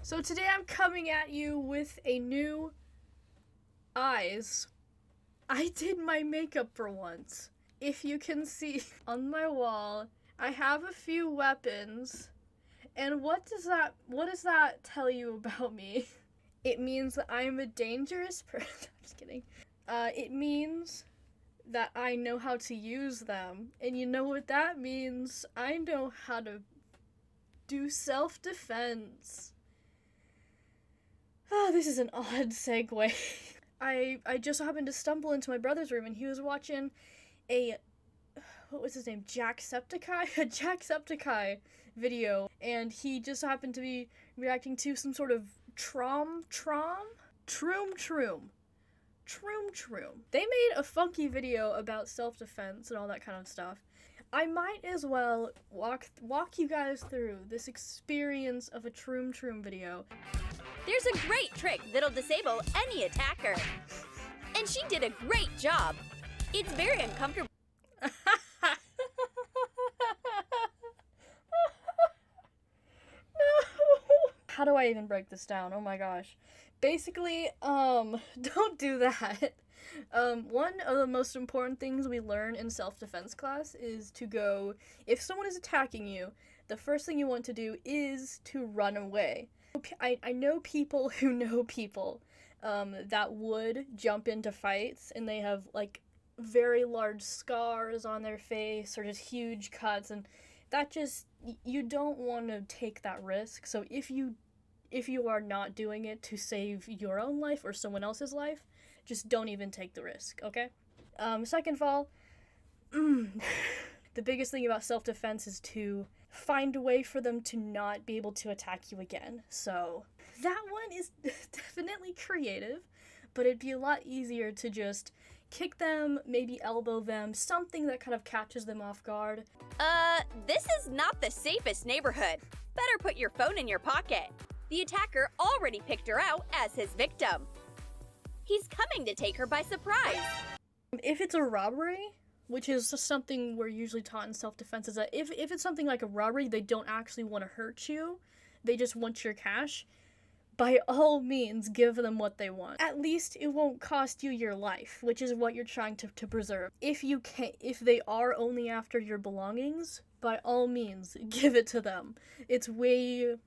So today I'm coming at you with a new eyes. I did my makeup for once. If you can see on my wall, I have a few weapons. And what does that tell you about me? It means that I'm a dangerous person. I'm just kidding. It means that I know how to use them. And you know what that means? I know how to do self-defense. Oh, this is an odd segue. I just happened to stumble into my brother's room and he was watching what was his name? Jacksepticeye? A Jacksepticeye video. And he just happened to be reacting to some sort of Troom Troom. They made a funky video about self-defense and all that kind of stuff. I might as well walk you guys through this experience of a Troom Troom video. There's a great trick that'll disable any attacker. And she did a great job. It's very uncomfortable. How do I even break this down? Oh my gosh. Basically, don't do that. One of the most important things we learn in self-defense class is to go, if someone is attacking you, the first thing you want to do is to run away. I know people who know people that would jump into fights and they have like very large scars on their face or just huge cuts, and that just, you don't want to take that risk. So if you are not doing it to save your own life or someone else's life, just don't even take the risk, okay? Second of all, the biggest thing about self-defense is to find a way for them to not be able to attack you again. So that one is definitely creative, but it'd be a lot easier to just kick them, maybe elbow them, something that kind of catches them off guard. This is not the safest neighborhood. Better put your phone in your pocket. The attacker already picked her out as his victim. He's coming to take her by surprise. If it's a robbery, which is something we're usually taught in self-defense, is that if it's something like a robbery, they don't actually want to hurt you, they just want your cash, by all means, give them what they want. At least it won't cost you your life, which is what you're trying to preserve. If they are only after your belongings, by all means, give it to them. It's your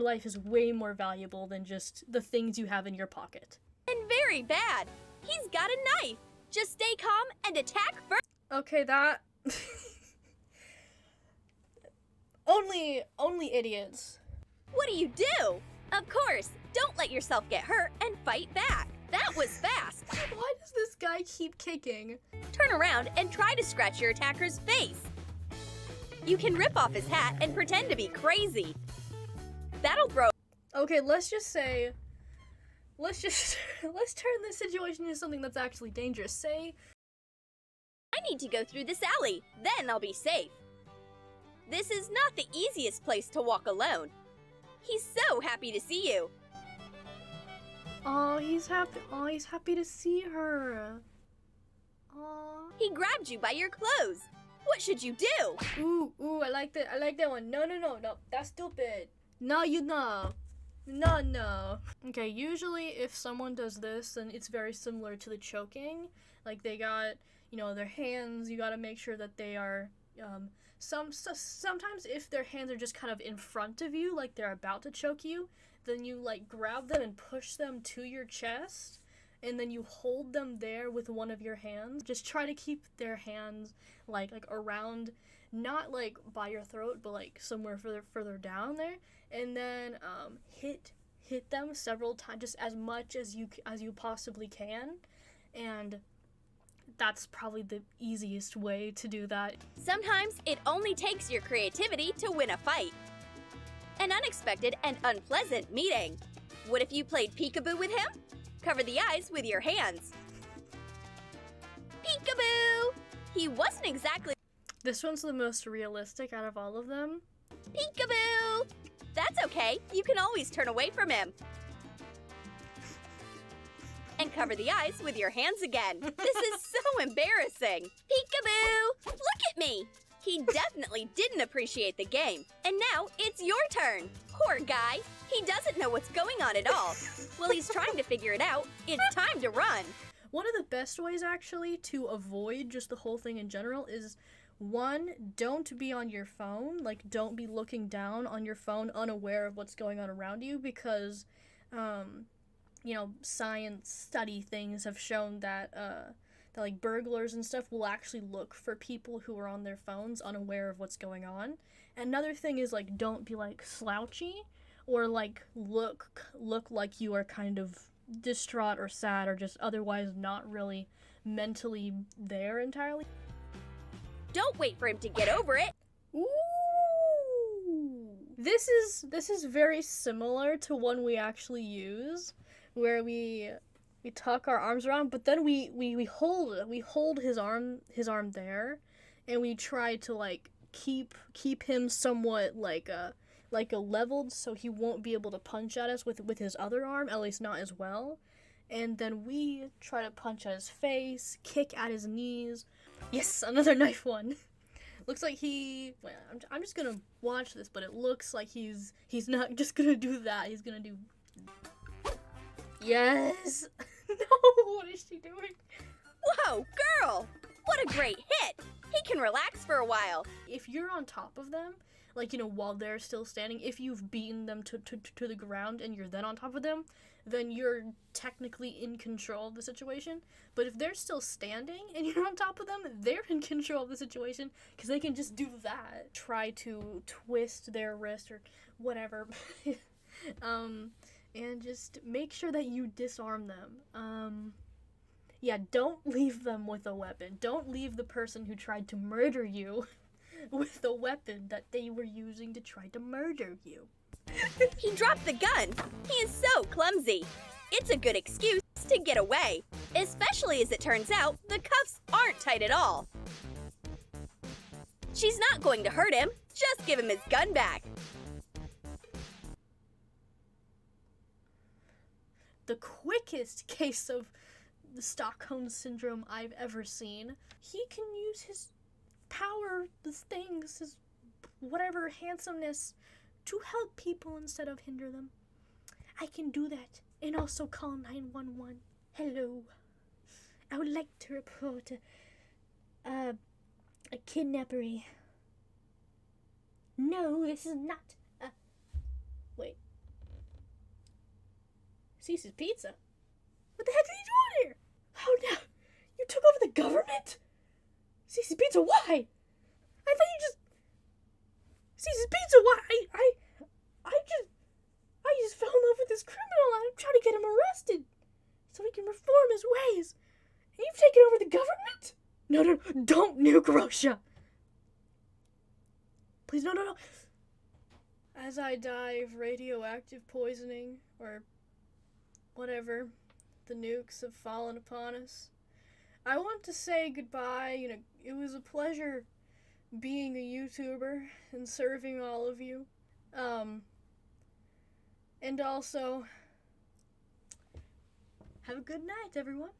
life is way more valuable than just the things you have in your pocket. And very bad. He's got a knife. Just stay calm and attack first. Okay, that... Only idiots. What do you do? Of course, don't let yourself get hurt and fight back. That was fast. Why does this guy keep kicking? Turn around and try to scratch your attacker's face. You can rip off his hat and pretend to be crazy. That'll throw... Okay, let's turn this situation into something that's actually dangerous. Say, I need to go through this alley, then I'll be safe. This is not the easiest place to walk alone. He's so happy to see you. oh, he's happy to see her. Aw. He grabbed you by your clothes. What should you do? Ooh, I like that one. No, that's stupid. No, you know. No. Okay, usually if someone does this, then it's very similar to the choking. Like they got, their hands, you gotta make sure that they are, sometimes if their hands are just kind of in front of you, like they're about to choke you, then you like grab them and push them to your chest, and then you hold them there with one of your hands. Just try to keep their hands like around, not like by your throat, but like somewhere further down there, and then hit them several times, just as much as you possibly can, and that's probably the easiest way to do that. Sometimes it only takes your creativity to win a fight. An unexpected and unpleasant meeting. What if you played peekaboo with him? Cover the eyes with your hands. Peekaboo! He wasn't exactly... This one's the most realistic out of all of them. Peekaboo! That's okay, you can always turn away from him. And cover the eyes with your hands again. This is so embarrassing. Peekaboo! Look at me! He definitely didn't appreciate the game. And now it's your turn. Poor guy. He doesn't know what's going on at all. While he's trying to figure it out, it's time to run. One of the best ways, actually, to avoid just the whole thing in general is, one, don't be on your phone. Like, don't be looking down on your phone unaware of what's going on around you, because, science study things have shown that, like, burglars and stuff will actually look for people who are on their phones unaware of what's going on. Another thing is, like, don't be, like, slouchy, or, like, look like you are kind of distraught or sad, or just otherwise not really mentally there entirely. Don't wait for him to get over it. Ooh. This is very similar to one we actually use, where we tuck our arms around, but then we hold his arm there, and we try to, like, keep him somewhat like a leveled, so he won't be able to punch at us with his other arm, at least not as well. And then we try to punch at his face, kick at his knees. Yes, another knife one. Looks like well, I'm just gonna watch this, but it looks like he's not just gonna do that. He's gonna do. Yes. No, what is she doing? Whoa, girl! What a great hit! He can relax for a while. If you're on top of them, like, while they're still standing, if you've beaten them to the ground and you're then on top of them, then you're technically in control of the situation. But if they're still standing and you're on top of them, they're in control of the situation, because they can just do that. Try to twist their wrist or whatever. And just make sure that you disarm them. Yeah, don't leave them with a weapon. Don't leave the person who tried to murder you with the weapon that they were using to try to murder you. He dropped the gun. He is so clumsy. It's a good excuse to get away, especially as it turns out the cuffs aren't tight at all. She's not going to hurt him. Just give him his gun back. The quickest case of the Stockholm Syndrome I've ever seen. He can use his power, his things, his whatever handsomeness to help people instead of hinder them. I can do that and also call 911. Hello. I would like to report a kidnappery. No, this is not a... Wait. Cece's Pizza? What the heck are you doing here? Oh no, you took over the government? Cece's Pizza, why? I thought you just... Cece's Pizza, why? I just fell in love with this criminal and I'm trying to get him arrested so he can reform his ways. And you've taken over the government? No, don't nuke Russia. Please, no. As I die of radioactive poisoning, or whatever, the nukes have fallen upon us, I want to say goodbye. It was a pleasure being a YouTuber and serving all of you. And also, have a good night, everyone.